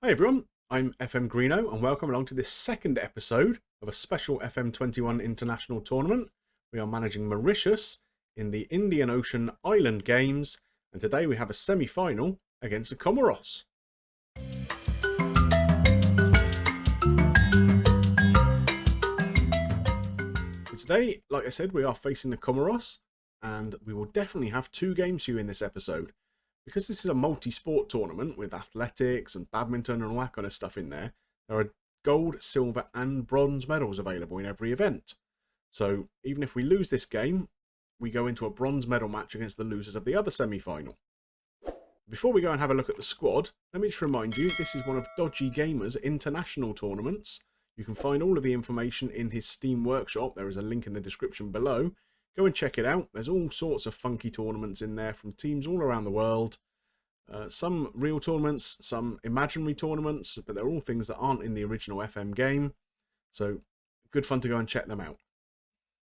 Hi everyone, I'm FMGreeno and welcome along to this second episode of a special FM21 international tournament. We are managing Mauritius in the Indian Ocean Island Games, and today we have a semi-final against the Comoros. So today, like I said, we are facing the Comoros, and we will definitely have two games for you in this episode. Because this is a multi-sport tournament with athletics and badminton and all that kind of stuff in there, there are gold, silver and bronze medals available in every event. So even if we lose this game, we go into a bronze medal match against the losers of the other semi-final. Before we go and have a look at the squad, let me just remind you, this is one of Dodgee Gamer's international tournaments. You can find all of the information in his Steam workshop. There is a link in the description below. Go and check it out. There's all sorts of funky tournaments in there from teams all around the world. Some real tournaments, some imaginary tournaments, but they're all things that aren't in the original FM game. So good fun to go and check them out.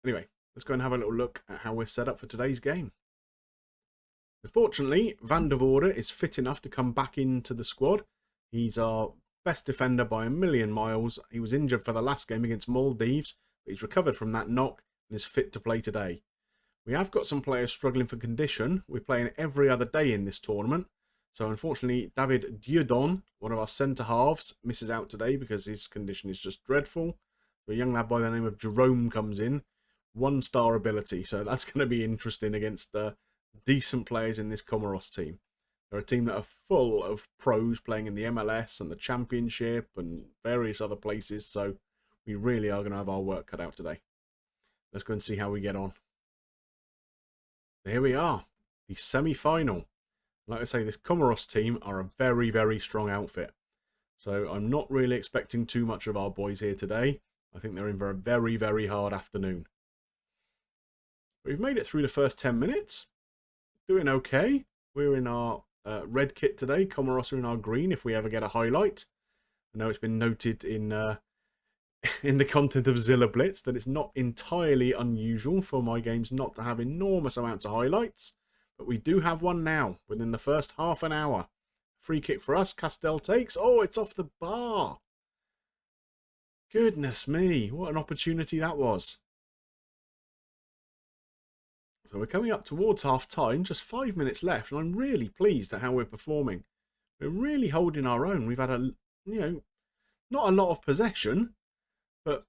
Anyway, let's go and have a little look at how we're set up for today's game. Unfortunately, Van der Voorde is fit enough to come back into the squad. He's our best defender by a million miles. He was injured for the last game against Maldives, but he's recovered from that knock and is fit to play today. We have got some players struggling for condition. We're playing every other day in this tournament. So unfortunately, David Dieudonné, one of our centre halves, misses out today because his condition is just dreadful. A young lad by the name of Jerome comes in. 1-star ability. So that's going to be interesting against decent players in this Comoros team. They're a team that are full of pros playing in the MLS and the Championship and various other places. So we really are going to have our work cut out today. Let's go and see how we get on. Here we are, the semi-final. Like I say, this Comoros team are a very, very strong outfit. So I'm not really expecting too much of our boys here today. I think they're in for a very, very hard afternoon. We've made it through the first 10 minutes. Doing okay. We're in our red kit today. Comoros are in our green if we ever get a highlight. I know it's been noted in the content of Zilla Blitz that it's not entirely unusual for my games not to have enormous amounts of highlights, but we do have one now within the first half an hour. Free kick for us. Castell takes. Oh, it's off the bar. Goodness me, what an opportunity that was. So we're coming up towards half time, just 5 minutes left, and I'm really pleased at how we're performing. We're really holding our own. We've had not a lot of possession, but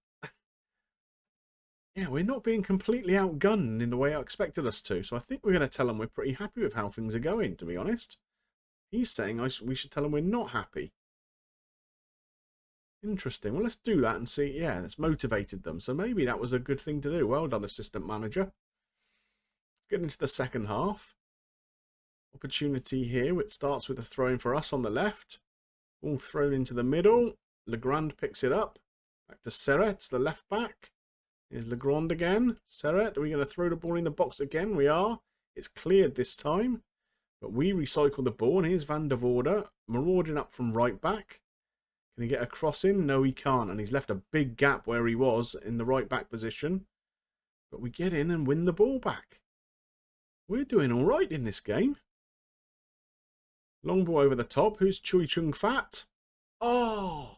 yeah, we're not being completely outgunned in the way I expected us to. So I think we're going to tell them we're pretty happy with how things are going, to be honest. He's saying we should tell him we're not happy. Interesting. Well, let's do that and see. Yeah, that's motivated them. So maybe that was a good thing to do. Well done, assistant manager. Get into the second half. Opportunity here. It starts with a throw-in for us on the left. All thrown into the middle. Legrand picks it up. Back to Serret, the left back. Here's Legrand again. Serret, are we going to throw the ball in the box again? We are. It's cleared this time. But we recycle the ball. And here's Van der Voorde marauding up from right back. Can he get a cross in? No, he can't. And he's left a big gap where he was in the right back position. But we get in and win the ball back. We're doing all right in this game. Long ball over the top. Who's Chui Chung Fat? Oh!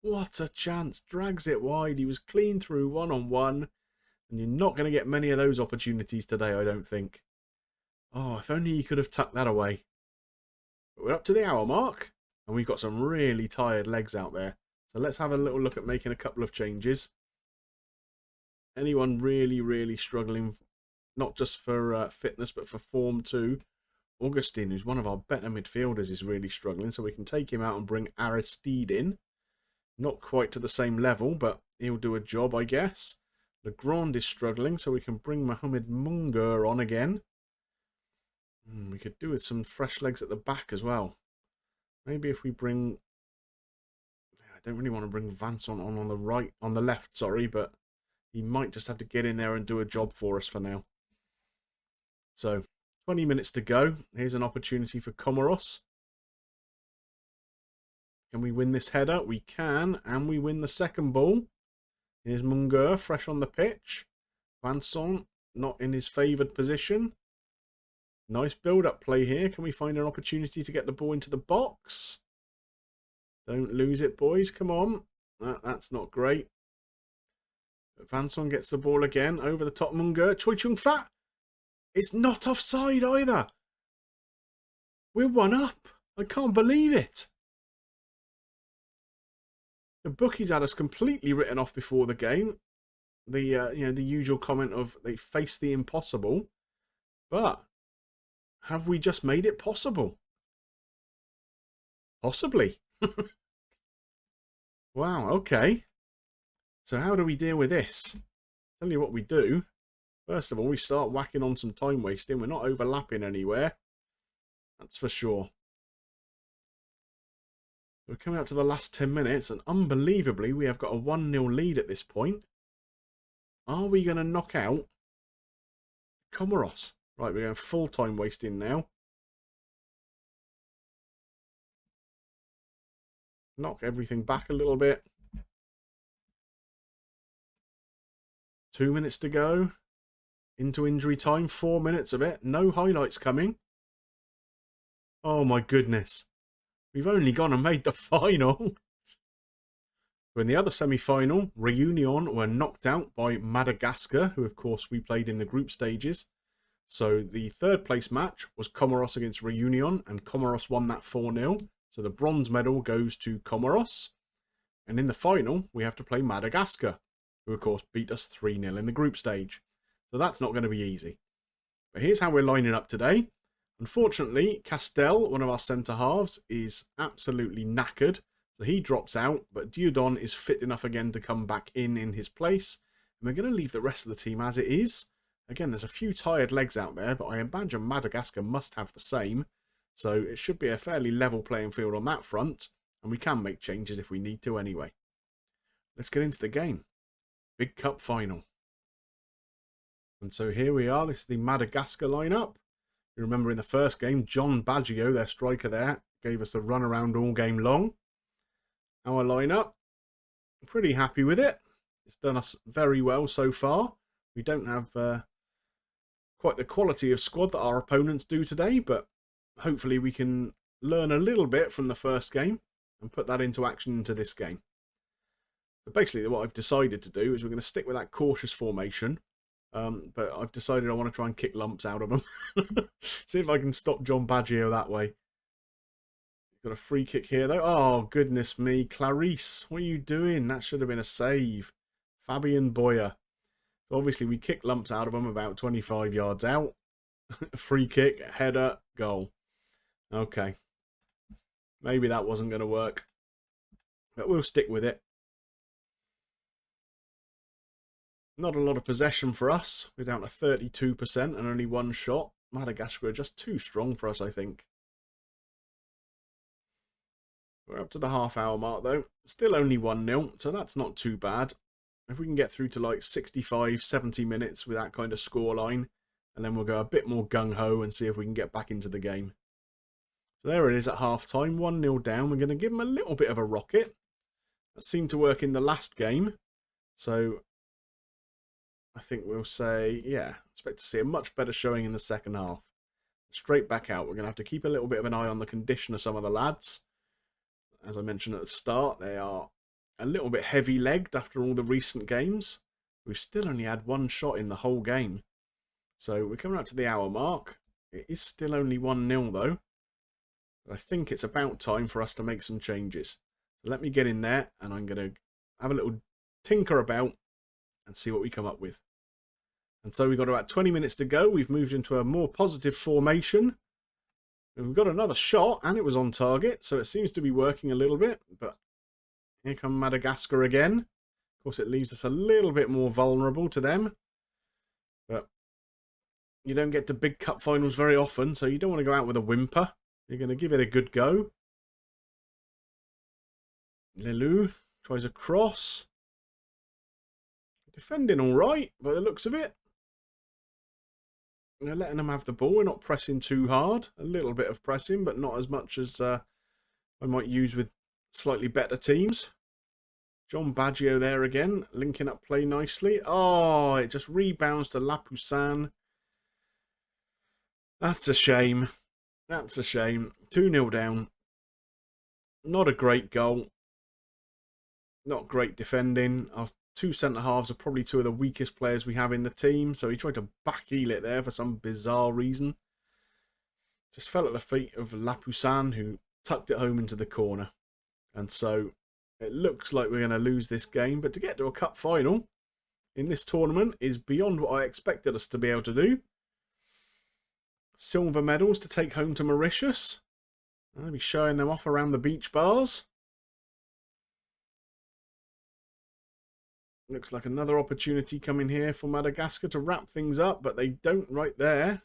What a chance. Drags it wide. He was clean through one-on-one. And you're not going to get many of those opportunities today, I don't think. Oh, if only he could have tucked that away. But we're up to the hour mark. And we've got some really tired legs out there. So let's have a little look at making a couple of changes. Anyone really, really struggling, not just for fitness, but for form too. Augustine, who's one of our better midfielders, is really struggling. So we can take him out and bring Aristide in. Not quite to the same level, but he'll do a job, I guess. Legrand is struggling, so we can bring Mohamed Munger on again. We could do with some fresh legs at the back as well. Maybe if we bring... I don't really want to bring Vincent on the right, on the left, sorry, but he might just have to get in there and do a job for us for now. So, 20 minutes to go. Here's an opportunity for Comoros. Can we win this header? We can, and we win the second ball. Here's Munger, fresh on the pitch. Vincent, not in his favoured position. Nice build-up play here. Can we find an opportunity to get the ball into the box? Don't lose it, boys. Come on. That's not great. Vanson gets the ball again. Over the top, Munger. Choi Chung Fat. It's not offside either. We're 1 up. I can't believe it. The bookies had us completely written off before the game. The the usual comment of they face the impossible. But have we just made it possible? Possibly. Wow, okay. So how do we deal with this? Tell you what we do. First of all, we start whacking on some time wasting. We're not overlapping anywhere. That's for sure. We're coming up to the last 10 minutes, and unbelievably, we have got a 1-0 lead at this point. Are we going to knock out Comoros? Right, we're going full time wasting now. Knock everything back a little bit. 2 minutes to go. Into injury time, 4 minutes of it. No highlights coming. Oh my goodness. We've only gone and made the final. In the other semi-final, Reunion were knocked out by Madagascar, who of course we played in the group stages. So the third place match was Comoros against Reunion, and Comoros won that 4-0. So the bronze medal goes to Comoros. And in the final, we have to play Madagascar, who of course beat us 3-0 in the group stage. So that's not going to be easy. But here's how we're lining up today. Unfortunately, Castel, one of our centre-halves, is absolutely knackered. So he drops out, but Dieudonne is fit enough again to come back in his place. And we're going to leave the rest of the team as it is. Again, there's a few tired legs out there, but I imagine Madagascar must have the same. So it should be a fairly level playing field on that front. And we can make changes if we need to anyway. Let's get into the game. Big Cup final. And so here we are. This is the Madagascar lineup. You remember in the first game, John Baggio, their striker there, gave us the run around all game long. Our lineup, pretty happy with it. It's done us very well so far. We don't have quite the quality of squad that our opponents do today, but hopefully we can learn a little bit from the first game and put that into action into this game. But basically what I've decided to do is we're going to stick with that cautious formation. But I've decided I want to try and kick lumps out of them. See if I can stop John Baggio that way. Got a free kick here, though. Oh, goodness me. Clarice, what are you doing? That should have been a save. Fabian Boyer. So obviously, we kick lumps out of them about 25 yards out. Free kick, header, goal. Okay. Maybe that wasn't going to work. But we'll stick with it. Not a lot of possession for us. We're down to 32% and only one shot. Madagascar are just too strong for us, I think. We're up to the half-hour mark, though. Still only 1-0, so that's not too bad. If we can get through to like 65, 70 minutes with that kind of scoreline, and then we'll go a bit more gung-ho and see if we can get back into the game. So there it is at half-time, 1-0 down. We're going to give them a little bit of a rocket. That seemed to work in the last game. So I think we'll say, yeah, expect to see a much better showing in the second half. Straight back out. We're going to have to keep a little bit of an eye on the condition of some of the lads. As I mentioned at the start, they are a little bit heavy-legged after all the recent games. We've still only had one shot in the whole game. So we're coming up to the hour mark. It is still only 1-0 though. But I think it's about time for us to make some changes. So let me get in there and I'm going to have a little tinker about and see what we come up with. And so we've got about 20 minutes to go. We've moved into a more positive formation. And we've got another shot, and it was on target, so it seems to be working a little bit. But here come Madagascar again. Of course, it leaves us a little bit more vulnerable to them. But you don't get to big cup finals very often, so you don't want to go out with a whimper. You're going to give it a good go. Lelou tries a cross. Defending all right, by the looks of it. We're letting them have the ball. We're not pressing too hard. A little bit of pressing, but not as much as I might use with slightly better teams. John Baggio there again, linking up play nicely. Oh, it just rebounds to Lapoussin. That's a shame. That's a shame. 2-0 down. Not a great goal. Not great defending. Our two centre-halves are probably two of the weakest players we have in the team. So he tried to back-heel it there for some bizarre reason. Just fell at the feet of Lapoussin, who tucked it home into the corner. And so it looks like we're going to lose this game. But to get to a cup final in this tournament is beyond what I expected us to be able to do. Silver medals to take home to Mauritius. I'll be showing them off around the beach bars. Looks like another opportunity coming here for Madagascar to wrap things up, but they don't right there.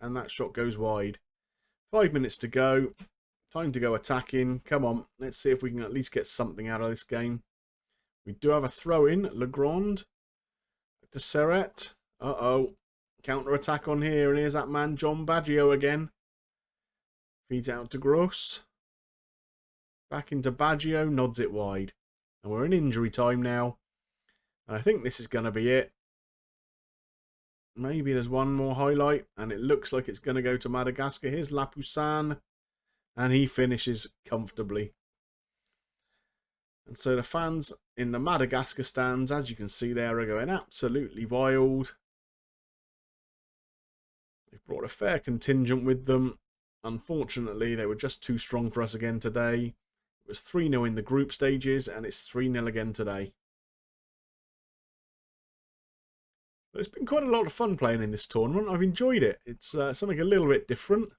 And that shot goes wide. 5 minutes to go. Time to go attacking. Come on, let's see if we can at least get something out of this game. We do have a throw-in. Legrand to Serret. Uh-oh. Counter-attack on here, and here's that man, John Baggio again. Feeds out to Gross. Back into Baggio, nods it wide. And we're in injury time now. And I think this is going to be it. Maybe there's one more highlight, and it looks like it's going to go to Madagascar. Here's Lapoussin, and he finishes comfortably. And so the fans in the Madagascar stands, as you can see there, are going absolutely wild. They've brought a fair contingent with them. Unfortunately, they were just too strong for us again today. It was 3-0 in the group stages, and it's 3-0 again today. But it's been quite a lot of fun playing in this tournament. I've enjoyed it. It's something a little bit different.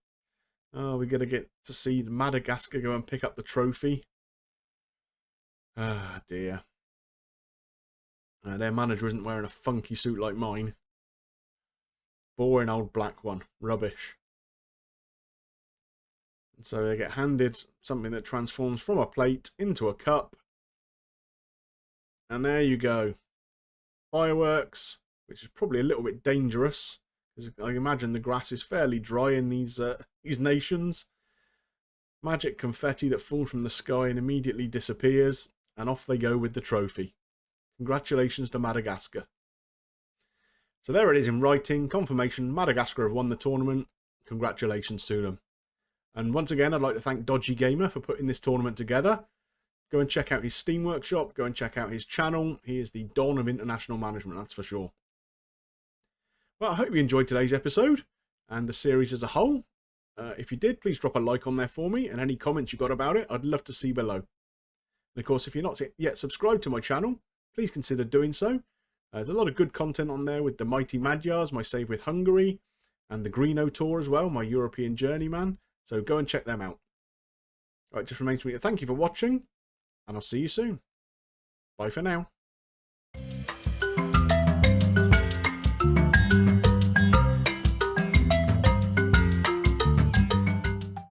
We're going to get to see Madagascar go and pick up the trophy. Ah, dear. Their manager isn't wearing a funky suit like mine. Boring old black one. Rubbish. And so they get handed something that transforms from a plate into a cup. And there you go. Fireworks, which is probably a little bit dangerous, because I imagine the grass is fairly dry in these nations. Magic confetti that falls from the sky and immediately disappears, and off they go with the trophy. Congratulations to Madagascar. So there it is in writing, confirmation, Madagascar have won the tournament. Congratulations to them. And once again, I'd like to thank Dodgee Gamer for putting this tournament together. Go and check out his Steam workshop, go and check out his channel. He is the Don of international management, that's for sure. Well, I hope you enjoyed today's episode and the series as a whole. If you did, please drop a like on there for me, and any comments you got about it, I'd love to see below. And of course, if you're not yet subscribed to my channel, please consider doing so. There's a lot of good content on there with the Mighty Magyars, my save with Hungary, and the Greeno tour as well, my European journeyman. So go and check them out. All right, just remains for me to thank you for watching, and I'll see you soon. Bye for now.